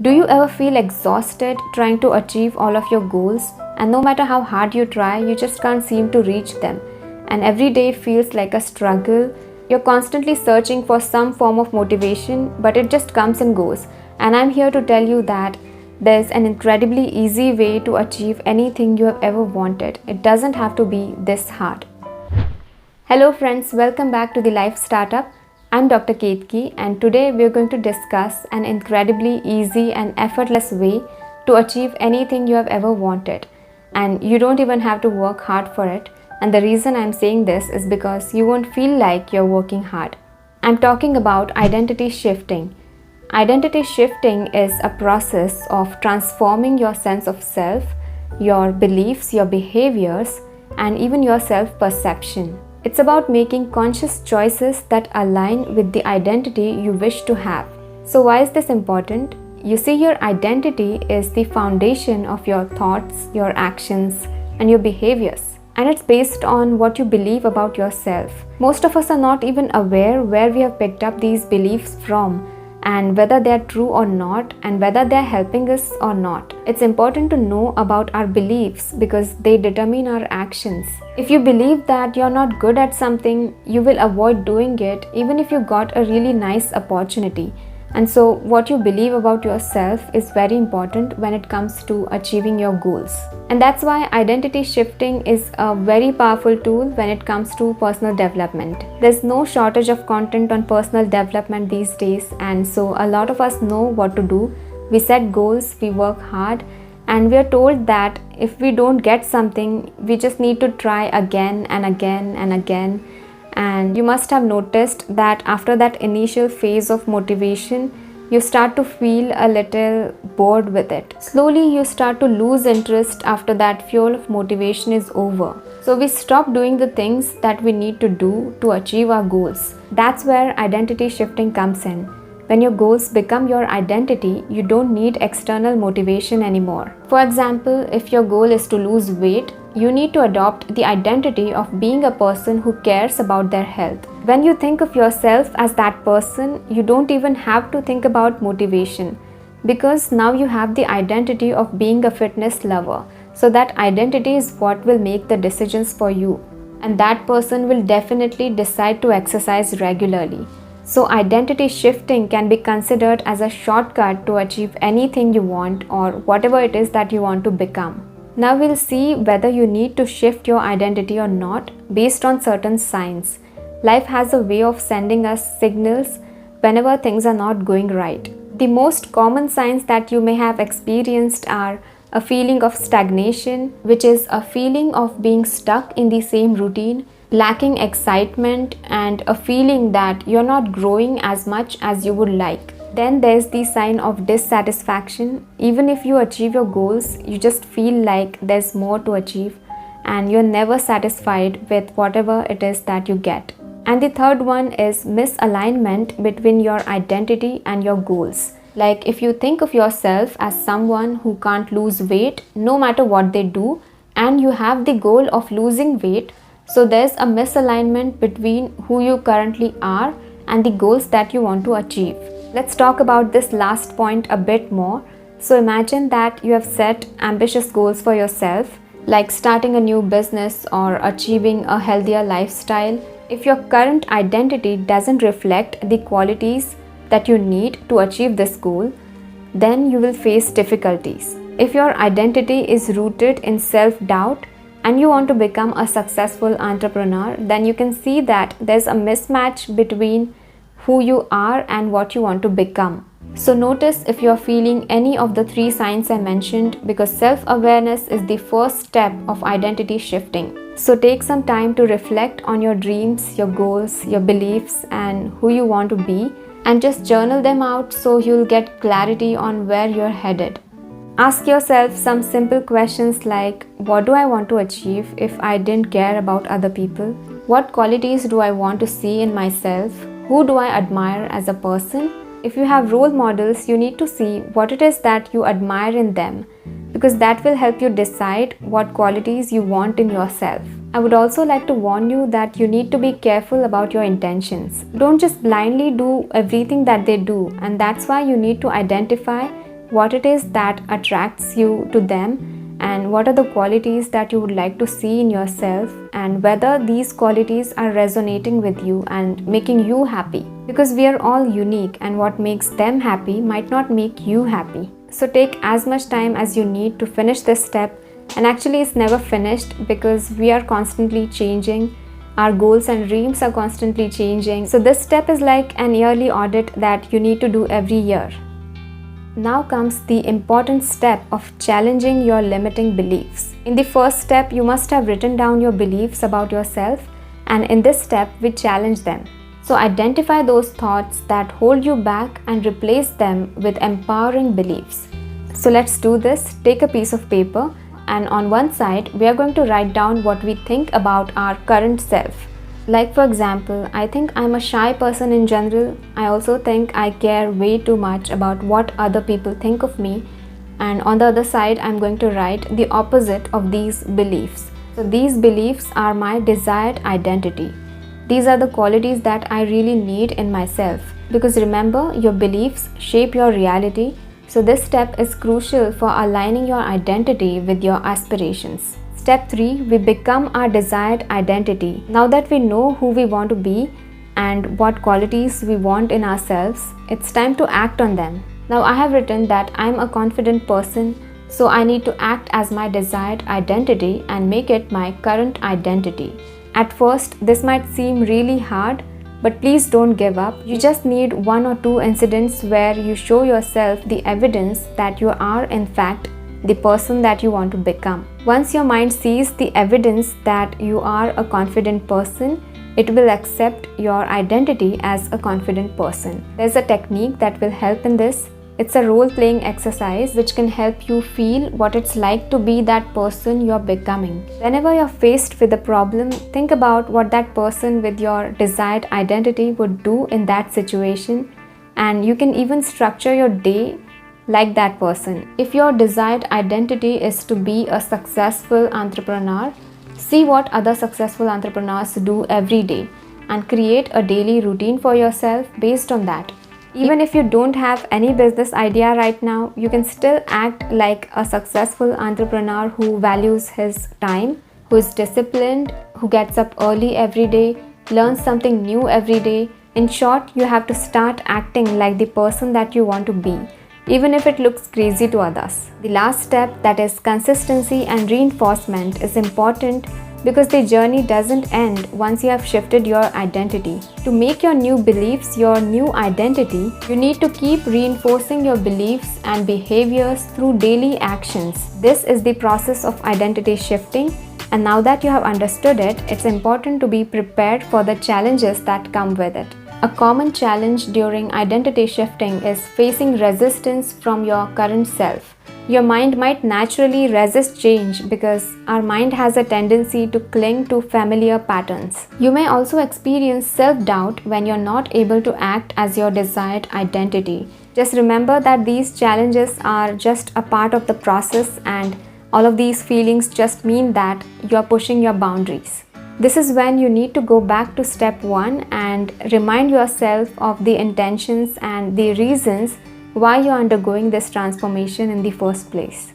Do you ever feel exhausted trying to achieve all of your goals, and no matter how hard you try, you just can't seem to reach them, and every day feels like a struggle? You're constantly searching for some form of motivation, but it just comes and goes. And I'm here to tell you that there's an incredibly easy way to achieve anything you have ever wanted. It doesn't have to be this hard. Hello friends, welcome back to the Life Startup. I'm Dr. Ketaki, and today we're going to discuss an incredibly easy and effortless way to achieve anything you have ever wanted. And you don't even have to work hard for it. And the reason I'm saying this is because you won't feel like you're working hard. I'm talking about identity shifting. Identity shifting is a process of transforming your sense of self, your beliefs, your behaviors, and even your self-perception. It's about making conscious choices that align with the identity you wish to have. So why is this important? You see, your identity is the foundation of your thoughts, your actions, and your behaviors. And it's based on what you believe about yourself. Most of us are not even aware where we have picked up these beliefs from, and whether they are true or not, and whether they are helping us or not. It's important to know about our beliefs because they determine our actions. If you believe that you're not good at something, you will avoid doing it even if you got a really nice opportunity. And so what you believe about yourself is very important when it comes to achieving your goals. And that's why identity shifting is a very powerful tool when it comes to personal development. There's no shortage of content on personal development these days, and so a lot of us know what to do. We set goals, we work hard, and we are told that if we don't get something, we just need to try again and again and again. And you must have noticed that after that initial phase of motivation, you start to feel a little bored with it. Slowly you start to lose interest after that fuel of motivation is over. So we stop doing the things that we need to do to achieve our goals. That's where identity shifting comes in. When your goals become your identity, you don't need external motivation anymore. For example, if your goal is to lose weight, you need to adopt the identity of being a person who cares about their health. When you think of yourself as that person, you don't even have to think about motivation, because now you have the identity of being a fitness lover. So that identity is what will make the decisions for you, and that person will definitely decide to exercise regularly. So identity shifting can be considered as a shortcut to achieve anything you want or whatever it is that you want to become. Now we'll see whether you need to shift your identity or not based on certain signs. Life has a way of sending us signals whenever things are not going right. The most common signs that you may have experienced are a feeling of stagnation, which is a feeling of being stuck in the same routine, lacking excitement, and a feeling that you're not growing as much as you would like. Then there's the sign of dissatisfaction. Even if you achieve your goals, you just feel like there's more to achieve and you're never satisfied with whatever it is that you get. And the third one is misalignment between your identity and your goals. Like if you think of yourself as someone who can't lose weight no matter what they do, and you have the goal of losing weight, so there's a misalignment between who you currently are and the goals that you want to achieve. Let's talk about this last point a bit more. So imagine that you have set ambitious goals for yourself, like starting a new business or achieving a healthier lifestyle. If your current identity doesn't reflect the qualities that you need to achieve this goal, then you will face difficulties. If your identity is rooted in self-doubt and you want to become a successful entrepreneur, then you can see that there's a mismatch between who you are and what you want to become. So notice if you're feeling any of the three signs I mentioned, because self-awareness is the first step of identity shifting. So take some time to reflect on your dreams, your goals, your beliefs, and who you want to be, and just journal them out so you'll get clarity on where you're headed. Ask yourself some simple questions like, what do I want to achieve if I didn't care about other people? What qualities do I want to see in myself? Who do I admire as a person? If you have role models, you need to see what it is that you admire in them, because that will help you decide what qualities you want in yourself. I would also like to warn you that you need to be careful about your intentions. Don't just blindly do everything that they do, and that's why you need to identify what it is that attracts you to them, and what are the qualities that you would like to see in yourself, and whether these qualities are resonating with you and making you happy. Because we are all unique, and what makes them happy might not make you happy. So take as much time as you need to finish this step, and actually it's never finished because we are constantly changing. Our goals and dreams are constantly changing. So this step is like an yearly audit that you need to do every year. Now comes the important step of challenging your limiting beliefs. In the first step, you must have written down your beliefs about yourself, and in this step, we challenge them. So identify those thoughts that hold you back and replace them with empowering beliefs. So let's do this. Take a piece of paper, and on one side, we are going to write down what we think about our current self. Like for example, I think I'm a shy person in general. I also think I care way too much about what other people think of me. And on the other side, I'm going to write the opposite of these beliefs. So these beliefs are my desired identity. These are the qualities that I really need in myself. Because remember, your beliefs shape your reality. So this step is crucial for aligning your identity with your aspirations. Step 3, we become our desired identity. Now that we know who we want to be and what qualities we want in ourselves, it's time to act on them. Now I have written that I'm a confident person, so I need to act as my desired identity and make it my current identity. At first, this might seem really hard, but please don't give up. You just need 1 or 2 incidents where you show yourself the evidence that you are in fact the person that you want to become. Once your mind sees the evidence that you are a confident person, it will accept your identity as a confident person. There's a technique that will help in this. It's a role-playing exercise which can help you feel what it's like to be that person you're becoming. Whenever you're faced with a problem, think about what that person with your desired identity would do in that situation, and you can even structure your day like that person. If your desired identity is to be a successful entrepreneur, see what other successful entrepreneurs do every day and create a daily routine for yourself based on that. Even if you don't have any business idea right now, you can still act like a successful entrepreneur who values his time, who is disciplined, who gets up early every day, learns something new every day. In short, you have to start acting like the person that you want to be, even if it looks crazy to others. The last step, that is consistency and reinforcement, is important because the journey doesn't end once you have shifted your identity. To make your new beliefs your new identity, you need to keep reinforcing your beliefs and behaviors through daily actions. This is the process of identity shifting, and now that you have understood it, it's important to be prepared for the challenges that come with it. A common challenge during identity shifting is facing resistance from your current self. Your mind might naturally resist change because our mind has a tendency to cling to familiar patterns. You may also experience self-doubt when you're not able to act as your desired identity. Just remember that these challenges are just a part of the process, and all of these feelings just mean that you're pushing your boundaries. This is when you need to go back to step 1 and remind yourself of the intentions and the reasons why you're undergoing this transformation in the first place.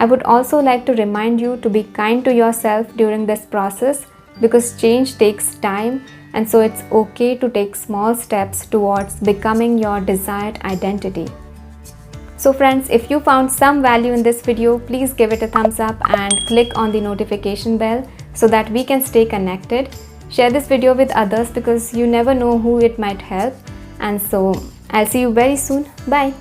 I would also like to remind you to be kind to yourself during this process because change takes time, and so it's okay to take small steps towards becoming your desired identity. So friends, if you found some value in this video, please give it a thumbs up and click on the notification bell so that we can stay connected. Share this video with others because you never know who it might help. And so I'll see you very soon. Bye.